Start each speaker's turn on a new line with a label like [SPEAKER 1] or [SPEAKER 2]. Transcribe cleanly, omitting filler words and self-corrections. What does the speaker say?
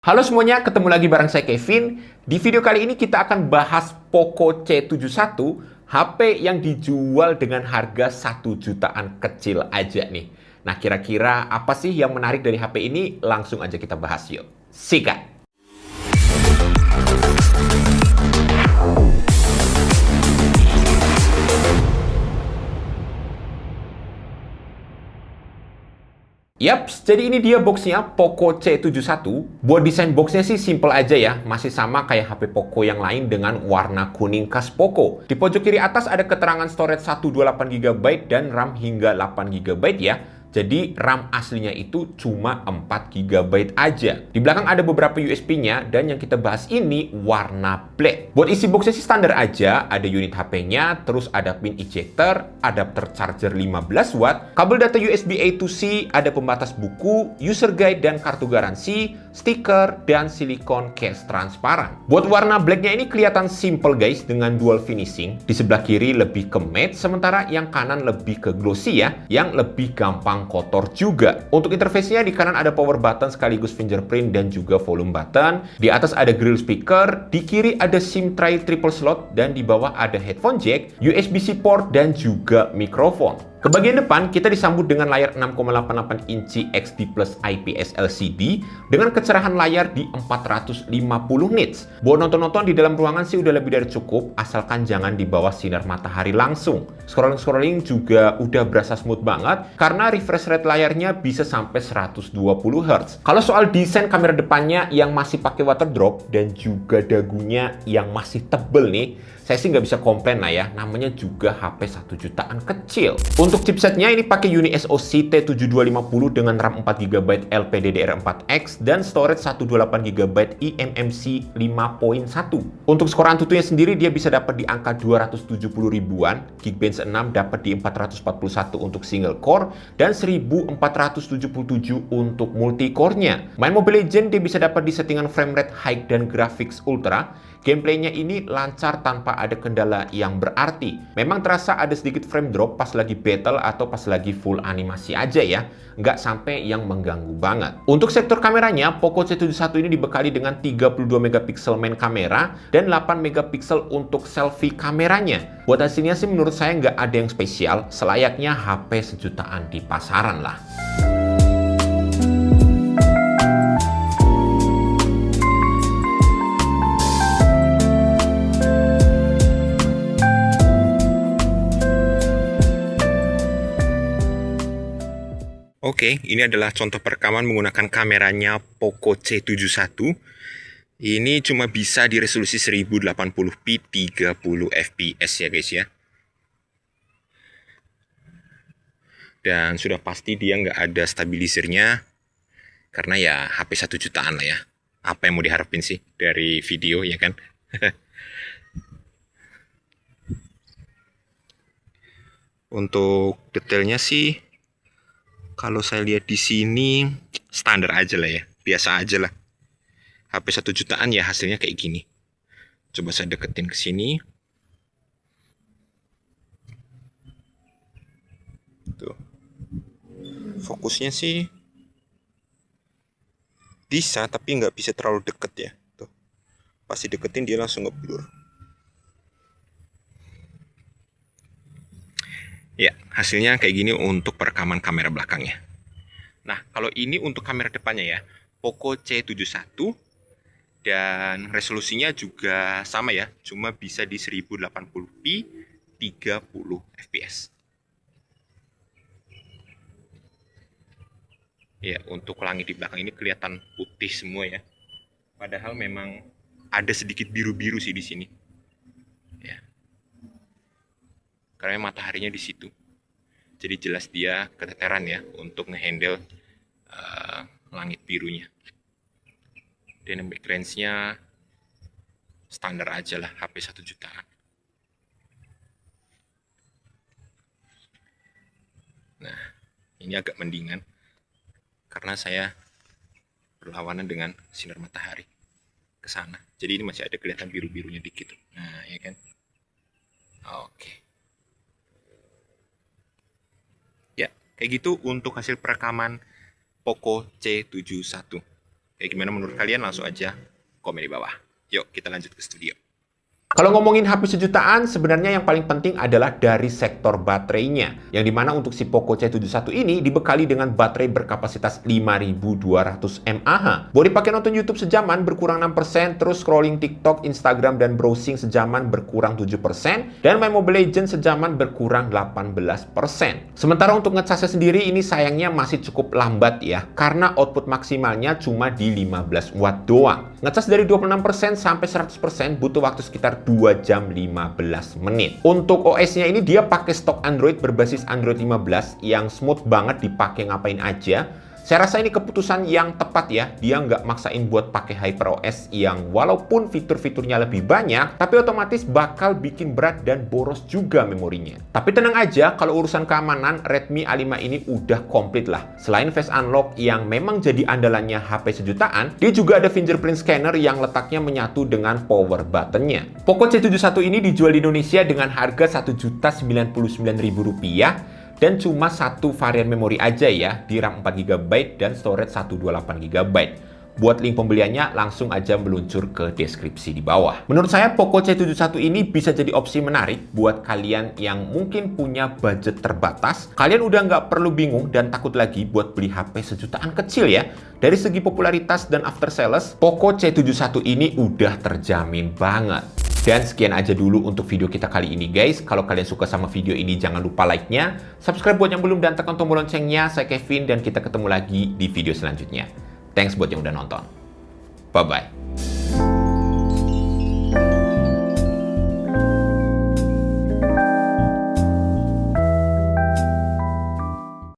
[SPEAKER 1] Halo semuanya, ketemu lagi bareng saya Kevin. Di video kali ini kita akan bahas Poco C71, HP yang dijual dengan harga 1 jutaan kecil aja nih. Nah, kira-kira apa sih yang menarik dari HP ini? Langsung aja kita bahas yuk. Sikat! Yaps, jadi ini dia boxnya Poco C71. Buat desain boxnya sih simple aja ya, masih sama kayak HP Poco yang lain dengan warna kuning khas Poco. Di pojok kiri atas ada keterangan storage 128 GB dan RAM hingga 8 GB ya. Jadi RAM aslinya itu cuma 4 GB aja. Di belakang ada beberapa USB-nya dan yang kita bahas ini warna black. Buat isi boxnya sih standar aja, ada unit HP-nya, terus ada pin ejector, adapter charger 15 watt, kabel data USB A to C, ada pembatas buku, user guide dan kartu garansi, stiker, dan silikon case transparan. Buat warna blacknya ini kelihatan simple guys dengan dual finishing. Di sebelah kiri lebih ke matte, sementara yang kanan lebih ke glossy ya, yang lebih gampang kotor juga. Untuk interface-nya di kanan ada power button sekaligus fingerprint dan juga volume button. Di atas ada grill speaker, di kiri ada SIM tray triple slot, dan di bawah ada headphone jack, USB-C port, dan juga mikrofon. Ke bagian depan, kita disambut dengan layar 6,88 inci XD Plus IPS LCD dengan kecerahan layar di 450 nits. Buat nonton-nonton di dalam ruangan sih udah lebih dari cukup, asalkan jangan di bawah sinar matahari langsung. Scrolling-scrolling juga udah berasa smooth banget, karena refresh rate layarnya bisa sampai 120 Hz. Kalau soal desain kamera depannya yang masih pakai water drop dan juga dagunya yang masih tebel nih, saya sih nggak bisa komplain lah ya, namanya juga HP 1 jutaan kecil. Untuk chipsetnya ini pakai Uni SoC T7250 dengan RAM 4 GB LPDDR4X dan storage 128 GB eMMC 5.1. Untuk skor Antutunya sendiri dia bisa dapat di angka 270 ribuan, Geekbench 6 dapat di 441 untuk single core dan 1477 untuk multi core-nya. Main Mobile Legends dia bisa dapat di settingan frame rate high dan graphics ultra. Gameplaynya ini lancar tanpa ada kendala yang berarti. Memang terasa ada sedikit frame drop pas lagi battle atau pas lagi full animasi aja ya. Nggak sampai yang mengganggu banget. Untuk sektor kameranya, Poco C71 ini dibekali dengan 32 megapiksel main kamera dan 8 megapiksel untuk selfie kameranya. Buat hasilnya sih menurut saya nggak ada yang spesial, selayaknya HP 1 jutaan di pasaran lah. Oke, ini adalah contoh perekaman menggunakan kameranya Poco C71. Ini cuma bisa di resolusi 1080p 30 fps ya guys ya. Dan sudah pasti dia nggak ada stabilizernya, karena ya HP 1 jutaan lah ya. Apa yang mau diharapin sih dari video ya kan? Untuk detailnya sih, kalau saya lihat di sini standar aja lah ya, biasa aja lah. HP 1 jutaan ya hasilnya kayak gini. Coba saya deketin ke sini. Tuh. Fokusnya sih bisa, tapi nggak bisa terlalu deket ya. Tuh. Pas dideketin dia langsung ngeblur. Ya, hasilnya kayak gini untuk perekaman kamera belakangnya. Nah, kalau ini untuk kamera depannya ya, Poco C71 dan resolusinya juga sama ya, cuma bisa di 1080p 30 fps. Ya, untuk langit di belakang ini kelihatan putih semua ya. Padahal memang ada sedikit biru-biru sih di sini. Ya. Karena mataharinya di situ. Jadi jelas dia keteteran ya untuk ngehandle langit birunya. Dynamic range-nya standar aja lah HP 1 jutaan. Nah, ini agak mendingan karena saya berlawanan dengan sinar matahari ke sana. Jadi ini masih ada kelihatan biru-birunya dikit. Nah, ya kan? Oke. Ya, kayak gitu untuk hasil perekaman Poco C71. Kayak gimana menurut kalian? Langsung aja komen di bawah. Yuk, kita lanjut ke studio. Kalau ngomongin HP sejutaan, sebenarnya yang paling penting adalah dari sektor baterainya. Yang dimana untuk si Poco C71 ini dibekali dengan baterai berkapasitas 5200 mAh. Buat dipakai nonton YouTube sejaman berkurang 6%, terus scrolling TikTok, Instagram, dan browsing sejaman berkurang 7%, dan main Mobile Legends sejaman berkurang 18%. Sementara untuk ngecasnya sendiri ini sayangnya masih cukup lambat ya, karena output maksimalnya cuma di 15 watt doang. Ngecas dari 26% sampai 100% butuh waktu sekitar 2 jam 15 menit. Untuk OS-nya ini dia pakai stok Android berbasis Android 15 yang smooth banget dipakai ngapain aja. Saya rasa ini keputusan yang tepat ya. Dia nggak maksain buat pakai HyperOS yang walaupun fitur-fiturnya lebih banyak, tapi otomatis bakal bikin berat dan boros juga memorinya. Tapi tenang aja, kalau urusan keamanan, Redmi A5 ini udah komplit lah. Selain Face Unlock yang memang jadi andalannya HP sejutaan, dia juga ada fingerprint scanner yang letaknya menyatu dengan power buttonnya. Poco C71 ini dijual di Indonesia dengan harga Rp1.099.000 dan cuma satu varian memori aja ya, di RAM 4GB dan storage 128GB. Buat link pembeliannya langsung aja meluncur ke deskripsi di bawah. Menurut saya Poco C71 ini bisa jadi opsi menarik buat kalian yang mungkin punya budget terbatas. Kalian udah nggak perlu bingung dan takut lagi buat beli HP sejutaan kecil ya. Dari segi popularitas dan after sales, Poco C71 ini udah terjamin banget. Dan sekian aja dulu untuk video kita kali ini guys. Kalau kalian suka sama video ini jangan lupa like-nya, subscribe buat yang belum dan tekan tombol loncengnya. Saya Kevin dan kita ketemu lagi di video selanjutnya. Thanks buat yang udah nonton. Bye-bye.